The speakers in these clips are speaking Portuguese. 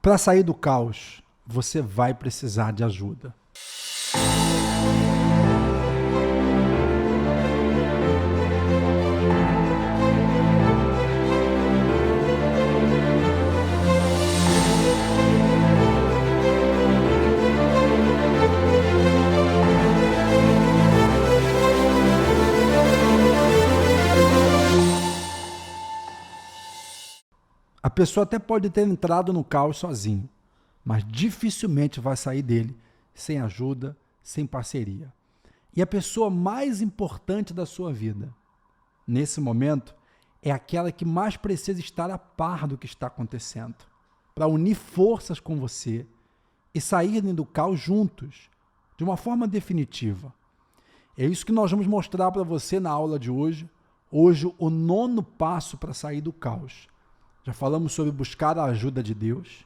Para sair do caos, você vai precisar de ajuda. A pessoa até pode ter entrado no caos sozinho, mas dificilmente vai sair dele sem ajuda, sem parceria. E a pessoa mais importante da sua vida, nesse momento, é aquela que mais precisa estar a par do que está acontecendo, para unir forças com você e saírem do caos juntos, de uma forma definitiva. É isso que nós vamos mostrar para você na aula de hoje. Hoje, o 9º passo para sair do caos. Já falamos sobre buscar a ajuda de Deus,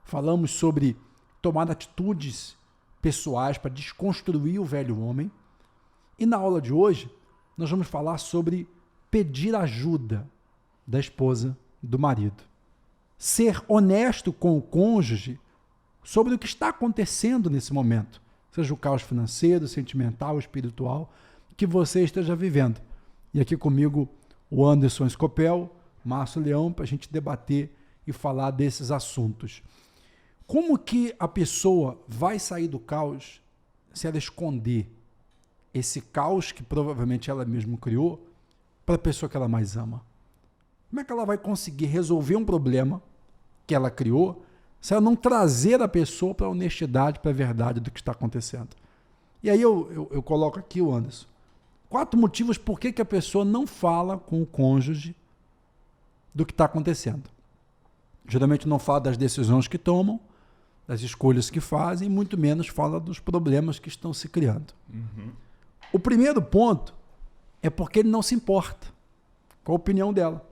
falamos sobre tomar atitudes pessoais para desconstruir o velho homem, e na aula de hoje nós vamos falar sobre pedir ajuda da esposa, do marido. Ser honesto com o cônjuge sobre o que está acontecendo nesse momento, seja o caos financeiro, sentimental, espiritual, que você esteja vivendo. E aqui comigo o Anderson Scopel, Márcio Leão, para a gente debater e falar desses assuntos. Como que a pessoa vai sair do caos se ela esconder esse caos que provavelmente ela mesma criou para a pessoa que ela mais ama? Como é que ela vai conseguir resolver um problema que ela criou se ela não trazer a pessoa para a honestidade, para a verdade do que está acontecendo? E aí eu coloco aqui, o Anderson, 4 motivos por que a pessoa não fala com o cônjuge do que está acontecendo. Geralmente não fala das decisões que tomam, das escolhas que fazem, e muito menos fala dos problemas que estão se criando. O primeiro ponto é porque ele não se importa com a opinião dela,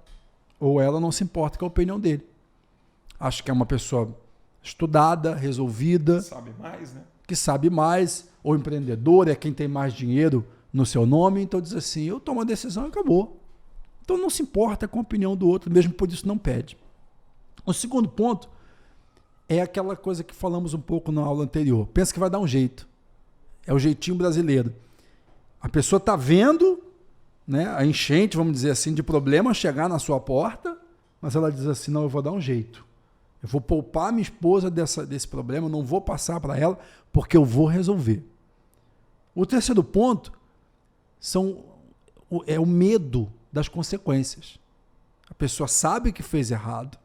ou ela não se importa com a opinião dele. Acho que é uma pessoa estudada, resolvida, sabe mais, né? Que sabe mais, ou empreendedor, é quem tem mais dinheiro no seu nome, então diz assim, eu tomo a decisão e acabou. Então não se importa com a opinião do outro, mesmo por isso não pede. O segundo ponto é aquela coisa que falamos um pouco na aula anterior. Pensa que vai dar um jeito. É o jeitinho brasileiro. A pessoa está vendo, né, a enchente, vamos dizer assim, de problema chegar na sua porta, mas ela diz assim, não, eu vou dar um jeito. Eu vou poupar minha esposa desse problema, eu não vou passar para ela, porque eu vou resolver. O terceiro ponto é o medo das consequências. A pessoa sabe que fez errado,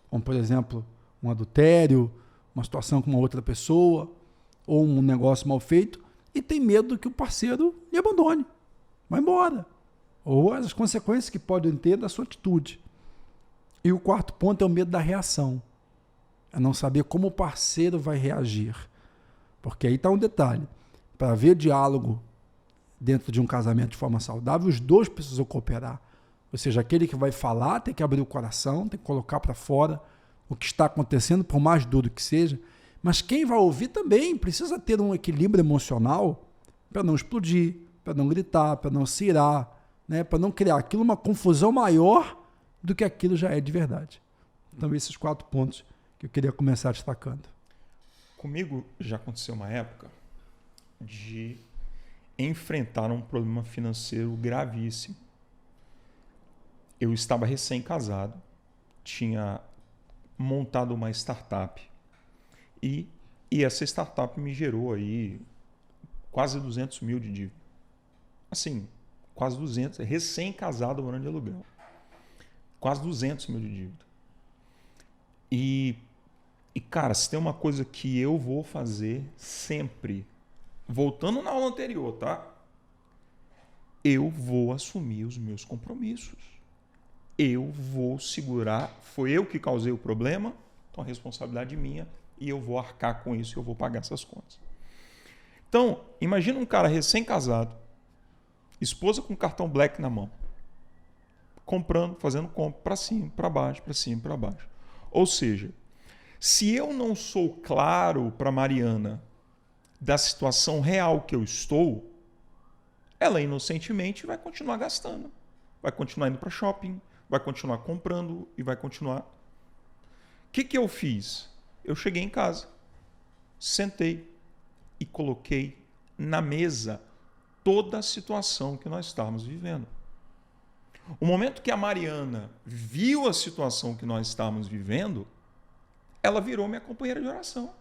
como por exemplo, um adultério, uma situação com uma outra pessoa, ou um negócio mal feito, e tem medo que o parceiro lhe abandone, vai embora, ou as consequências que podem ter da sua atitude. E o quarto ponto é o medo da reação, é não saber como o parceiro vai reagir, porque aí está um detalhe, para haver diálogo dentro de um casamento de forma saudável, os dois precisam cooperar. Ou seja, aquele que vai falar tem que abrir o coração, tem que colocar para fora o que está acontecendo, por mais duro que seja. Mas quem vai ouvir também precisa ter um equilíbrio emocional para não explodir, para não gritar, para não se irar, né? Para não criar aquilo uma confusão maior do que aquilo já é de verdade. Então, esses 4 pontos que eu queria começar destacando. Comigo já aconteceu uma época de enfrentar um problema financeiro gravíssimo. Eu estava recém-casado, tinha montado uma startup e essa startup me gerou aí quase 200 mil de dívida. Assim, quase 200, recém-casado morando de aluguel. Quase 200 mil de dívida. E cara, se tem uma coisa que eu vou fazer sempre, voltando na aula anterior, tá? Eu vou assumir os meus compromissos. Eu vou segurar. Foi eu que causei o problema, então a responsabilidade é minha e eu vou arcar com isso e eu vou pagar essas contas. Então, imagina um cara recém-casado, esposa com cartão Black na mão, comprando, fazendo compra para cima, para baixo, para cima, para baixo. Ou seja, se eu não sou claro para Mariana da situação real que eu estou, ela inocentemente vai continuar gastando, vai continuar indo para shopping, vai continuar comprando e vai continuar. que eu fiz? Eu cheguei em casa, sentei e coloquei na mesa toda a situação que nós estávamos vivendo. O momento que a Mariana viu a situação que nós estávamos vivendo, ela virou minha companheira de oração.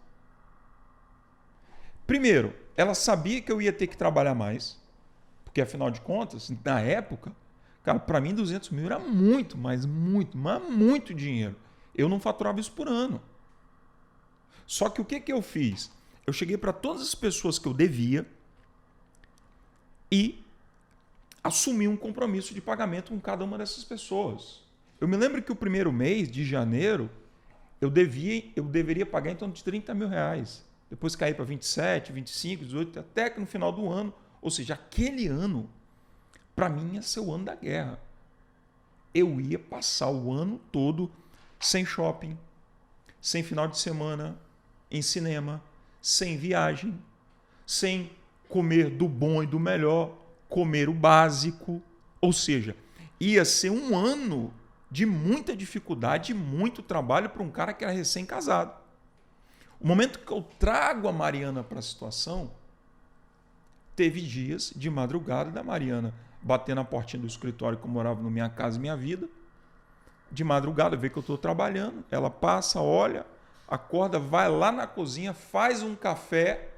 Primeiro, ela sabia que eu ia ter que trabalhar mais, porque afinal de contas, na época, cara, para mim 200 mil era muito, mas muito dinheiro. Eu não faturava isso por ano. Só que o que eu fiz? Eu cheguei para todas as pessoas que eu devia e assumi um compromisso de pagamento com cada uma dessas pessoas. Eu me lembro que o primeiro mês de janeiro eu deveria pagar em torno de 30 mil reais. Depois caí para 27, 25, 18, até que no final do ano, ou seja, aquele ano, para mim ia ser o ano da guerra. Eu ia passar o ano todo sem shopping, sem final de semana, em cinema, sem viagem, sem comer do bom e do melhor, comer o básico. Ou seja, ia ser um ano de muita dificuldade e muito trabalho para um cara que era recém-casado. O momento que eu trago a Mariana para a situação, teve dias de madrugada da Mariana bater na portinha do escritório que eu morava no Minha Casa Minha Vida. De madrugada, vê que eu estou trabalhando, ela passa, olha, acorda, vai lá na cozinha, faz um café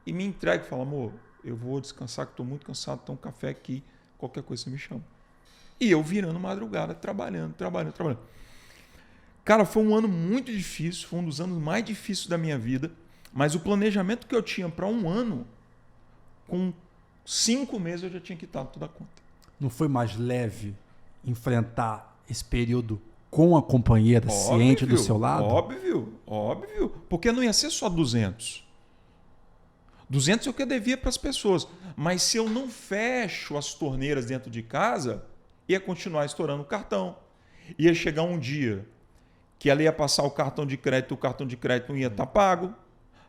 e me entrega e fala, amor, eu vou descansar que estou muito cansado, tem um café aqui, qualquer coisa você me chama. E eu virando madrugada, trabalhando. Cara, foi um ano muito difícil, foi um dos anos mais difíceis da minha vida, mas o planejamento que eu tinha para um ano, com 5 meses eu já tinha quitado toda a conta. Não foi mais leve enfrentar esse período com a companheira ciente do seu lado? Óbvio. Porque não ia ser só 200. 200 é o que eu devia para as pessoas. Mas se eu não fecho as torneiras dentro de casa, ia continuar estourando o cartão. Ia chegar um dia que ela ia passar o cartão de crédito não ia estar pago.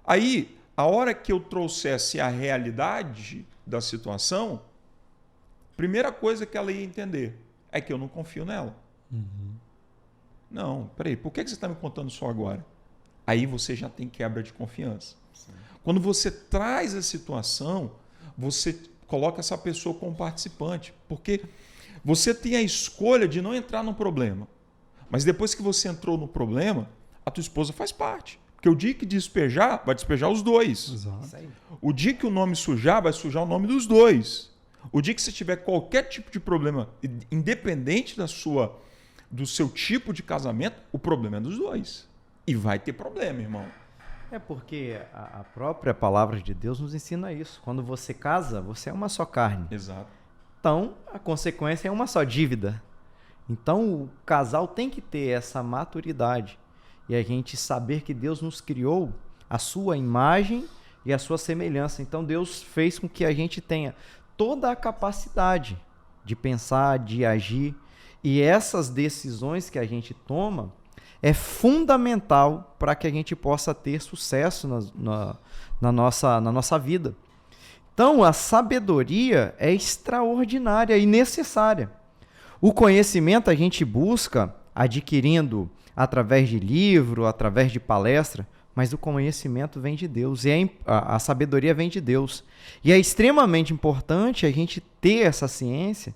Aí, a hora que eu trouxesse a realidade da situação, primeira coisa que ela ia entender é que eu não confio nela. Uhum. Não, peraí, por que você está me contando só agora? Aí você já tem quebra de confiança. Sim. Quando você traz a situação, você coloca essa pessoa como participante, porque você tem a escolha de não entrar no problema. Mas depois que você entrou no problema, a tua esposa faz parte. Porque o dia que despejar, vai despejar os dois. Exato. O dia que o nome sujar, vai sujar o nome dos dois. O dia que você tiver qualquer tipo de problema, independente do seu tipo de casamento, o problema é dos dois. E vai ter problema, irmão. É porque a própria palavra de Deus nos ensina isso. Quando você casa, você é uma só carne. Exato. Então, a consequência é uma só dívida. Então, o casal tem que ter essa maturidade e a gente saber que Deus nos criou a sua imagem e a sua semelhança. Então, Deus fez com que a gente tenha toda a capacidade de pensar, de agir. E essas decisões que a gente toma é fundamental para que a gente possa ter sucesso na nossa vida. Então, a sabedoria é extraordinária e necessária. O conhecimento a gente busca adquirindo através de livro, através de palestra, mas o conhecimento vem de Deus e a sabedoria vem de Deus. E é extremamente importante a gente ter essa ciência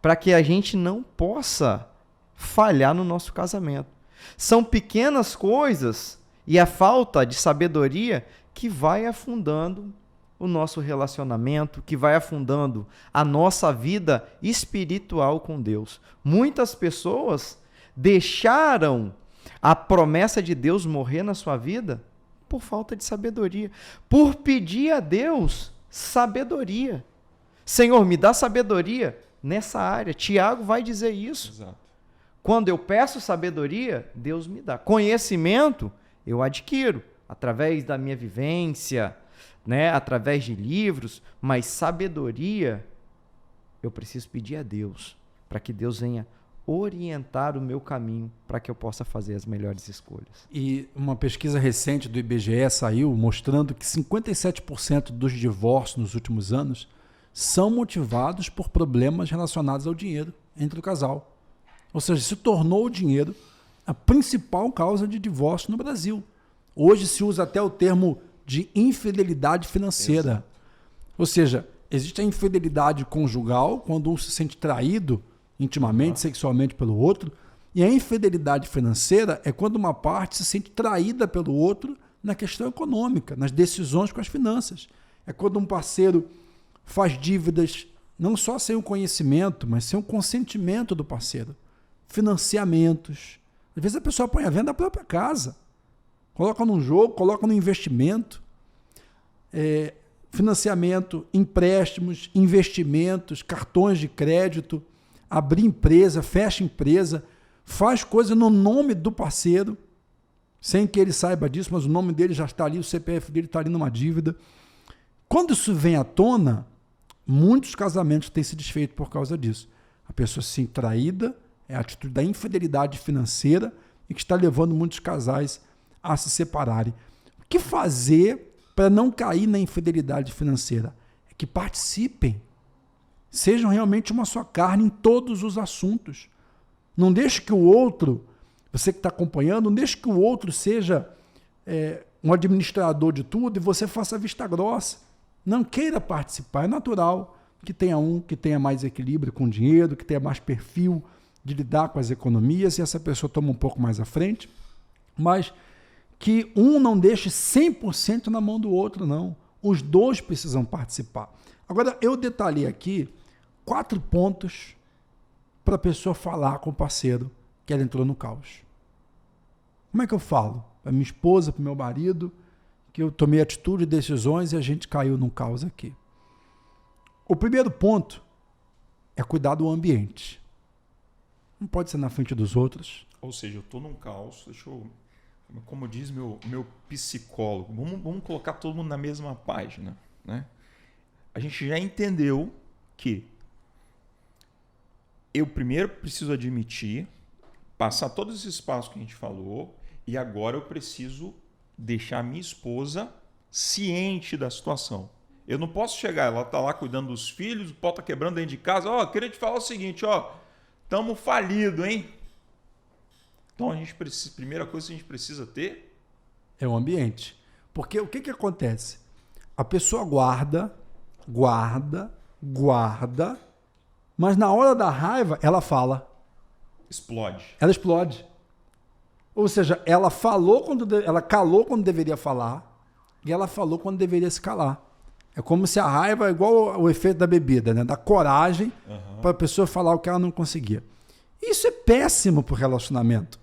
para que a gente não possa falhar no nosso casamento. São pequenas coisas e a falta de sabedoria que vai afundando o nosso relacionamento, que vai afundando a nossa vida espiritual com Deus. Muitas pessoas deixaram a promessa de Deus morrer na sua vida por falta de sabedoria, por pedir a Deus sabedoria. Senhor, me dá sabedoria nessa área. Tiago vai dizer isso. Exato. Quando eu peço sabedoria, Deus me dá. Conhecimento, eu adquiro através da minha vivência, né? Através de livros, mas sabedoria, eu preciso pedir a Deus, para que Deus venha orientar o meu caminho, para que eu possa fazer as melhores escolhas. E uma pesquisa recente do IBGE saiu mostrando que 57% dos divórcios nos últimos anos são motivados por problemas relacionados ao dinheiro entre o casal. Ou seja, se tornou o dinheiro a principal causa de divórcio no Brasil. Hoje se usa até o termo de infidelidade financeira. Exato. Ou seja, existe a infidelidade conjugal, quando um se sente traído intimamente, sexualmente pelo outro, e a infidelidade financeira é quando uma parte se sente traída pelo outro na questão econômica, nas decisões com as finanças. É quando um parceiro faz dívidas não só sem o conhecimento, mas sem o consentimento do parceiro. Financiamentos. Às vezes a pessoa põe a venda da própria casa, coloca num jogo, coloca no investimento. Financiamento, empréstimos, investimentos, cartões de crédito, abrir empresa, fecha empresa, faz coisa no nome do parceiro, sem que ele saiba disso, mas o nome dele já está ali, o CPF dele está ali numa dívida. Quando isso vem à tona, muitos casamentos têm se desfeito por causa disso. A pessoa se sente traída, é a atitude da infidelidade financeira e que está levando muitos casais a se separarem. O que fazer para não cair na infidelidade financeira? É que participem. Sejam realmente uma só carne em todos os assuntos. Não deixe que o outro, você que está acompanhando, não deixe que o outro seja um administrador de tudo e você faça vista grossa. Não queira participar. É natural que tenha um que tenha mais equilíbrio com o dinheiro, que tenha mais perfil de lidar com as economias e essa pessoa toma um pouco mais à frente. Mas que um não deixe 100% na mão do outro, não. Os dois precisam participar. Agora, eu detalhei aqui 4 pontos para a pessoa falar com o parceiro que ela entrou no caos. Como é que eu falo? Para minha esposa, para o meu marido, que eu tomei atitude e decisões e a gente caiu num caos aqui. O primeiro ponto é cuidar do ambiente. Não pode ser na frente dos outros. Ou seja, eu estou num caos, como diz meu psicólogo, vamos colocar todo mundo na mesma página, né? A gente já entendeu que eu primeiro preciso admitir, passar todos esses passos que a gente falou, e agora eu preciso deixar minha esposa ciente da situação. Eu não posso chegar, ela está lá cuidando dos filhos, o pau está quebrando dentro de casa, queria te falar o seguinte, estamos falidos, hein? Então, primeira coisa que a gente precisa ter é o ambiente. Porque o que acontece? A pessoa guarda, mas na hora da raiva, ela fala. Explode. Ela explode. Ou seja, ela calou quando deveria falar e ela falou quando deveria se calar. É como se a raiva é igual o efeito da bebida, né? Da coragem para a pessoa falar o que ela não conseguia. Isso é péssimo para o relacionamento.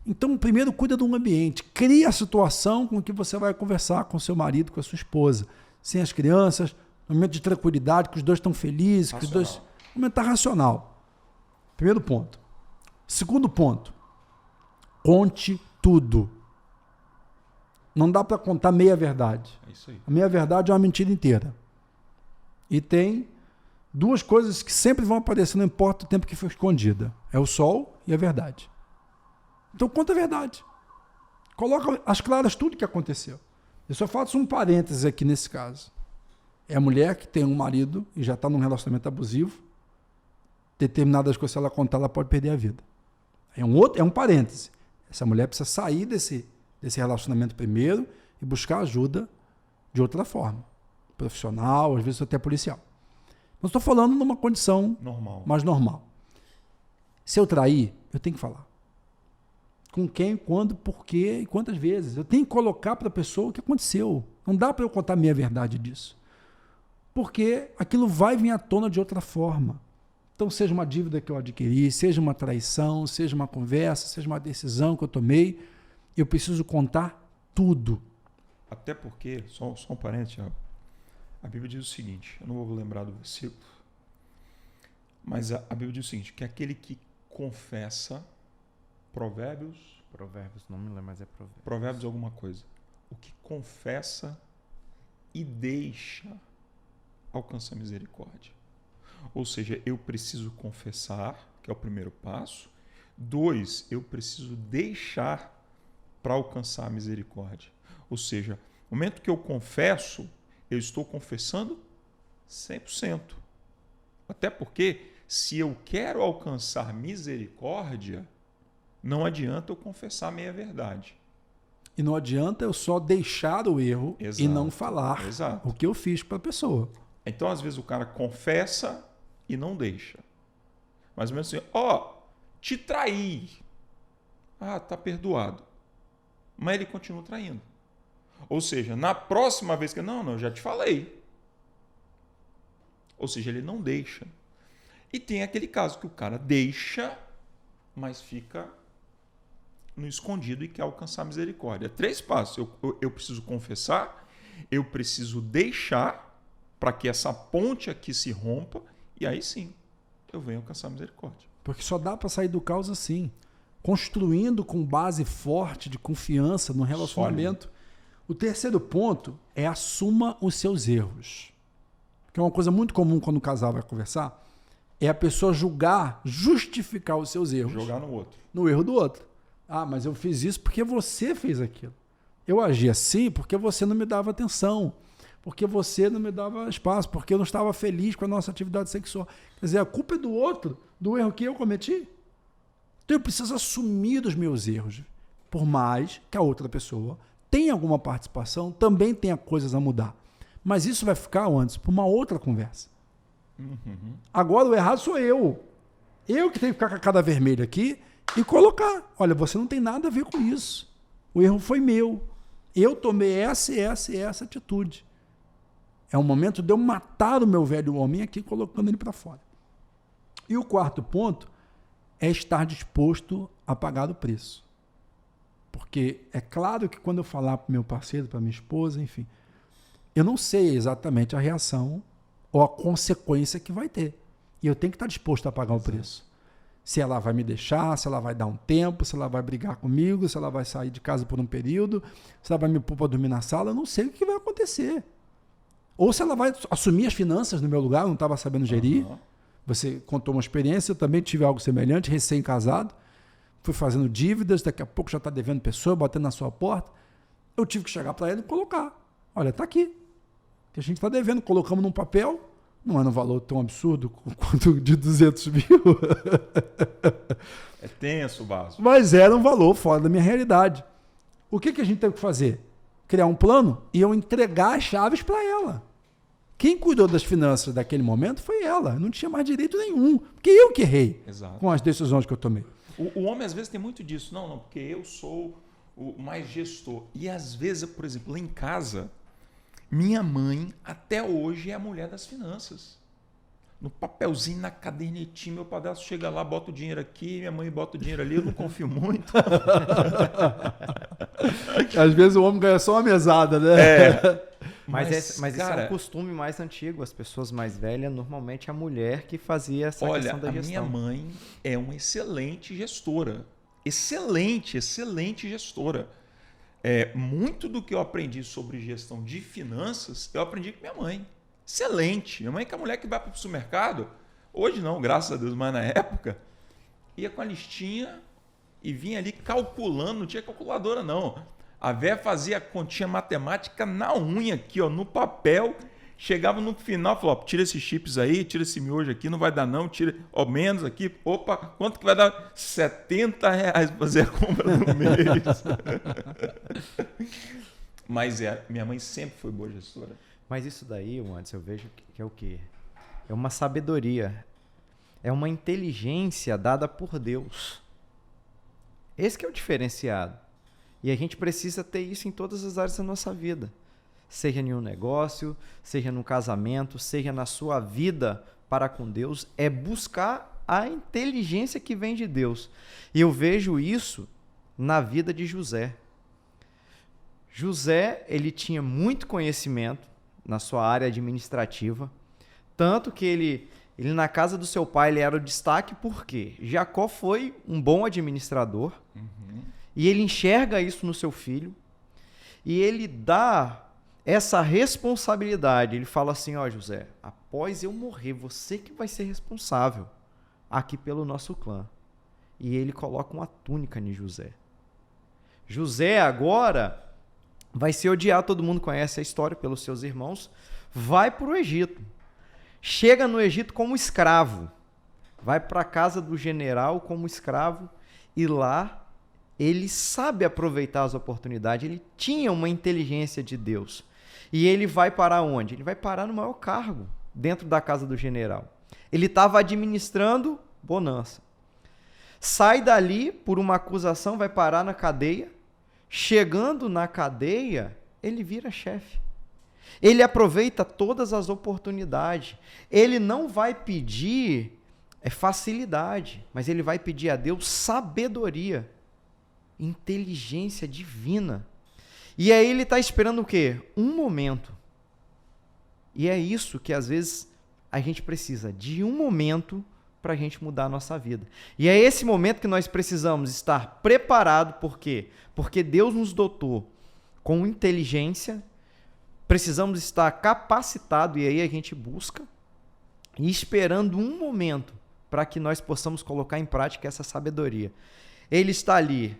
Então, primeiro, cuida do ambiente. Cria a situação com que você vai conversar com seu marido, com a sua esposa. Sem as crianças, no momento de tranquilidade, que os dois estão felizes, que os dois... O momento está racional. Primeiro ponto. Segundo ponto. Conte tudo. Não dá para contar meia verdade. É isso aí. A meia verdade é uma mentira inteira. E tem 2 coisas que sempre vão aparecer, não importa o tempo que for escondida. É o sol e a verdade. Então conta a verdade. Coloca às claras tudo que aconteceu. Eu só faço um parênteses aqui nesse caso. É a mulher que tem um marido e já está num relacionamento abusivo. Determinadas coisas, se ela contar, ela pode perder a vida. É um parêntese. Essa mulher precisa sair desse relacionamento primeiro e buscar ajuda de outra forma. Profissional, às vezes até policial. Mas estou falando numa condição mais normal. Se eu trair, eu tenho que falar. Com quem, quando, por quê e quantas vezes. Eu tenho que colocar para a pessoa o que aconteceu. Não dá para eu contar a minha verdade disso. Porque aquilo vai vir à tona de outra forma. Então, seja uma dívida que eu adquiri, seja uma traição, seja uma conversa, seja uma decisão que eu tomei, eu preciso contar tudo. Até porque, só um parênteses, a Bíblia diz o seguinte, eu não vou lembrar do versículo, mas a Bíblia diz o seguinte, que aquele que confessa, Provérbios, não me lembro, mas é Provérbios. Provérbios alguma coisa. O que confessa e deixa alcança a misericórdia. Ou seja, eu preciso confessar, que é o primeiro passo. 2, eu preciso deixar para alcançar a misericórdia. Ou seja, no momento que eu confesso, eu estou confessando 100%. Até porque, se eu quero alcançar misericórdia, não adianta eu confessar a meia-verdade. E não adianta eu só deixar o erro Exato, e não falar exato. o que eu fiz para a pessoa. Então, às vezes, o cara confessa e não deixa. Mais ou menos assim, te traí. Ah, tá perdoado. Mas ele continua traindo. Ou seja, na próxima vez que... Não, eu já te falei. Ou seja, ele não deixa. E tem aquele caso que o cara deixa, mas fica no escondido e quer alcançar a misericórdia. 3 passos. Eu preciso confessar, eu preciso deixar para que essa ponte aqui se rompa, e aí sim eu venho alcançar a misericórdia. Porque só dá para sair do caos assim, construindo com base forte de confiança no relacionamento. O terceiro ponto é assuma os seus erros. Que é uma coisa muito comum quando o casal vai conversar, é a pessoa justificar os seus erros. Jogar no outro. No erro do outro. Ah, mas eu fiz isso porque você fez aquilo. Eu agi assim porque você não me dava atenção, porque você não me dava espaço, porque eu não estava feliz com a nossa atividade sexual. Quer dizer, a culpa é do outro, do erro que eu cometi. Então eu preciso assumir os meus erros. Por mais que a outra pessoa tenha alguma participação, também tenha coisas a mudar. Mas isso vai ficar antes, para uma outra conversa. Uhum. Agora o errado sou eu. Eu que tenho que ficar com a cara vermelha aqui e colocar. Olha, você não tem nada a ver com isso. O erro foi meu. Eu tomei essa atitude. É o momento de eu matar o meu velho homem aqui, colocando ele para fora. E o quarto ponto é estar disposto a pagar o preço. Porque é claro que quando eu falar para o meu parceiro, para minha esposa, enfim, eu não sei exatamente a reação ou a consequência que vai ter. E eu tenho que estar disposto a pagar o preço. Se ela vai me deixar, se ela vai dar um tempo, se ela vai brigar comigo, se ela vai sair de casa por um período, se ela vai me pôr para dormir na sala, eu não sei o que vai acontecer. Ou se ela vai assumir as finanças no meu lugar, eu não estava sabendo gerir. Uhum. Você contou uma experiência, eu também tive algo semelhante, recém-casado, fui fazendo dívidas, daqui a pouco já está devendo pessoa, batendo na sua porta. Eu tive que chegar para ele e colocar. Olha, está aqui. Que a gente está devendo, colocamos num papel, não era um valor tão absurdo quanto de 200 mil. É tenso o básico. Mas era um valor fora da minha realidade. O que a gente teve que fazer? Criar um plano e eu entregar as chaves para ela. Quem cuidou das finanças daquele momento foi ela. Eu não tinha mais direito nenhum. Porque eu que errei. Exato. Com as decisões que eu tomei. O homem às vezes tem muito disso. Não, porque eu sou o mais gestor. E às vezes, por exemplo, lá em casa, minha mãe até hoje é a mulher das finanças. No papelzinho, na cadernetinha, meu padrasto chega lá, bota o dinheiro aqui, minha mãe bota o dinheiro ali, eu não confio muito. Às vezes o homem ganha só uma mesada, né? É. Mas isso cara, é um costume mais antigo. As pessoas mais velhas, normalmente a mulher que fazia essa questão da olha, a gestão. minha mãe é uma excelente gestora. Excelente gestora. Muito do que eu aprendi sobre gestão de finanças, eu aprendi com minha mãe. Excelente. Minha mãe que é a mulher que vai para o supermercado. Hoje não, graças a Deus, mas na época, ia com a listinha e vinha ali calculando, não tinha calculadora não. A véia fazia a continha matemática na unha aqui, ó, no papel. Chegava no final, falou, tira esses chips aí, tira esse miojo aqui, não vai dar não, tira, menos aqui. Opa, quanto que vai dar? R$70 para fazer a compra no mês. Mas minha mãe sempre foi boa gestora. Mas isso daí, Anderson, eu vejo que é o quê? É uma sabedoria. É uma inteligência dada por Deus. Esse que é o diferenciado. E a gente precisa ter isso em todas as áreas da nossa vida. Seja em um negócio, seja no casamento, seja na sua vida para com Deus, é buscar a inteligência que vem de Deus. E eu vejo isso na vida de José. José, ele tinha muito conhecimento na sua área administrativa, tanto que ele na casa do seu pai ele era o destaque, porque Jacó foi um bom administrador, e ele enxerga isso no seu filho, e ele dá essa responsabilidade. Ele fala assim, José, após eu morrer, você que vai ser responsável aqui pelo nosso clã. E ele coloca uma túnica em José. José agora vai ser odiado, todo mundo conhece a história pelos seus irmãos, vai para o Egito. Chega no Egito como escravo. Vai para a casa do general como escravo E lá ele sabe aproveitar as oportunidades, ele tinha uma inteligência de Deus. E ele vai parar onde? Ele vai parar no maior cargo, dentro da casa do general. Ele estava administrando bonança. Sai dali por uma acusação, vai parar na cadeia. Chegando na cadeia, ele vira chefe. Ele aproveita todas as oportunidades. Ele não vai pedir facilidade, mas ele vai pedir a Deus sabedoria, inteligência divina. E aí ele está esperando o quê? Um momento. E é isso que às vezes a gente precisa, de um momento para a gente mudar a nossa vida. E é esse momento que nós precisamos estar preparado, por quê? Porque Deus nos dotou com inteligência, precisamos estar capacitados, e aí a gente busca, e esperando um momento para que nós possamos colocar em prática essa sabedoria. Ele está ali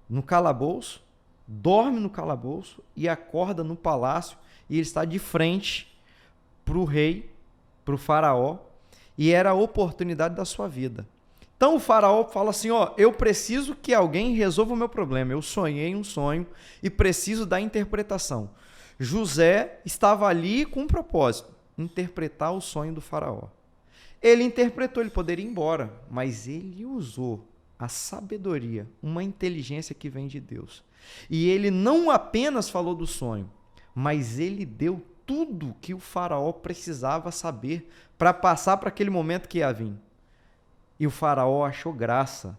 no calabouço, dorme no calabouço e acorda no palácio, e ele está de frente para o rei, para o faraó, e era a oportunidade da sua vida. Então o faraó fala assim, eu preciso que alguém resolva o meu problema, eu sonhei um sonho e preciso da interpretação. José estava ali com um propósito, interpretar o sonho do faraó. Ele interpretou, ele poderia ir embora, mas ele usou a sabedoria, uma inteligência que vem de Deus. E ele não apenas falou do sonho, mas ele deu tudo que o faraó precisava saber para passar para aquele momento que ia vir. E o faraó achou graça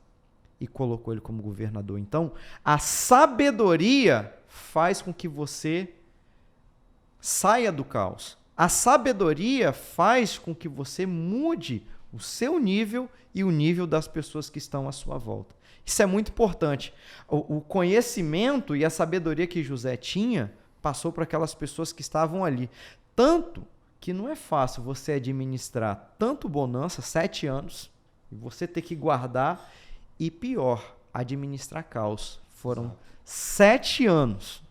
e colocou ele como governador. Então, a sabedoria faz com que você saia do caos. A sabedoria faz com que você mude o seu nível e o nível das pessoas que estão à sua volta. Isso é muito importante. O conhecimento e a sabedoria que José tinha passou para aquelas pessoas que estavam ali. Tanto que não é fácil você administrar tanto bonança, 7 anos, e você ter que guardar, e pior, administrar caos. Foram 7 anos.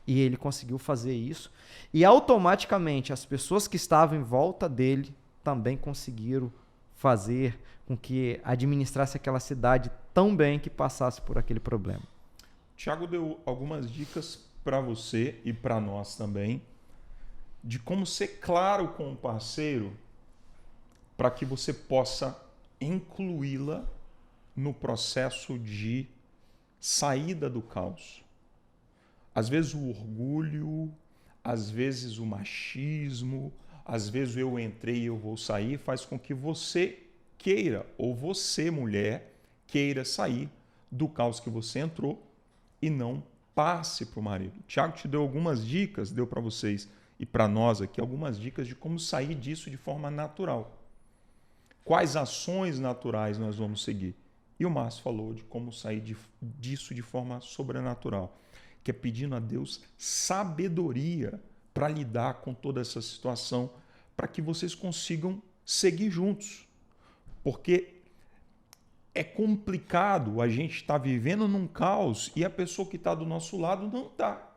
E ele conseguiu fazer isso. E automaticamente as pessoas que estavam em volta dele também conseguiram fazer com que administrasse aquela cidade tão bem que passasse por aquele problema. Tiago deu algumas dicas para você e para nós também de como ser claro com o parceiro para que você possa incluí-la no processo de saída do caos. Às vezes o orgulho, às vezes o machismo, às vezes eu entrei e eu vou sair, faz com que você queira, ou você, mulher, queira sair do caos que você entrou e não passe para o marido. O Tiago te deu algumas dicas, deu para vocês e para nós aqui algumas dicas de como sair disso de forma natural. Quais ações naturais nós vamos seguir? E o Márcio falou de como sair disso de forma sobrenatural, que é pedindo a Deus sabedoria para lidar com toda essa situação, para que vocês consigam seguir juntos. Porque é complicado a gente estar vivendo num caos e a pessoa que está do nosso lado não está.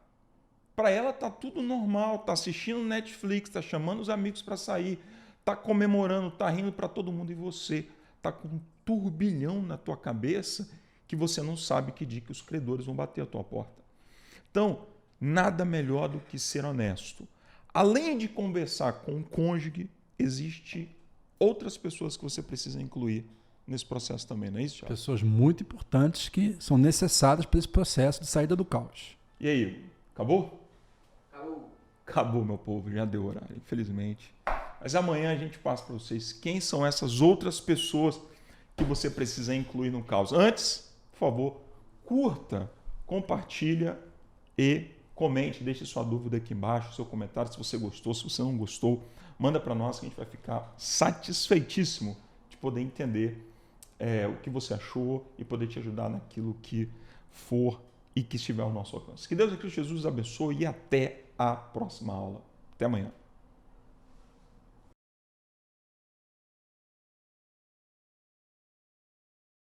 Para ela está tudo normal, está assistindo Netflix, está chamando os amigos para sair, está comemorando, está rindo para todo mundo, e você está com um turbilhão na tua cabeça que você não sabe que dia que os credores vão bater a tua porta. Então, nada melhor do que ser honesto. Além de conversar com o cônjuge, existe outras pessoas que você precisa incluir nesse processo também, não é isso, Thiago? Pessoas muito importantes que são necessárias para esse processo de saída do caos. E aí, acabou? Acabou, meu povo, já deu horário, infelizmente. Mas amanhã a gente passa para vocês quem são essas outras pessoas que você precisa incluir no caos. Antes, por favor, curta, compartilha e comente, deixe sua dúvida aqui embaixo, seu comentário, se você gostou, se você não gostou, manda para nós que a gente vai ficar satisfeitíssimo de poder entender o que você achou e poder te ajudar naquilo que for e que estiver ao nosso alcance. Que Deus e Cristo Jesus abençoe e até a próxima aula. Até amanhã.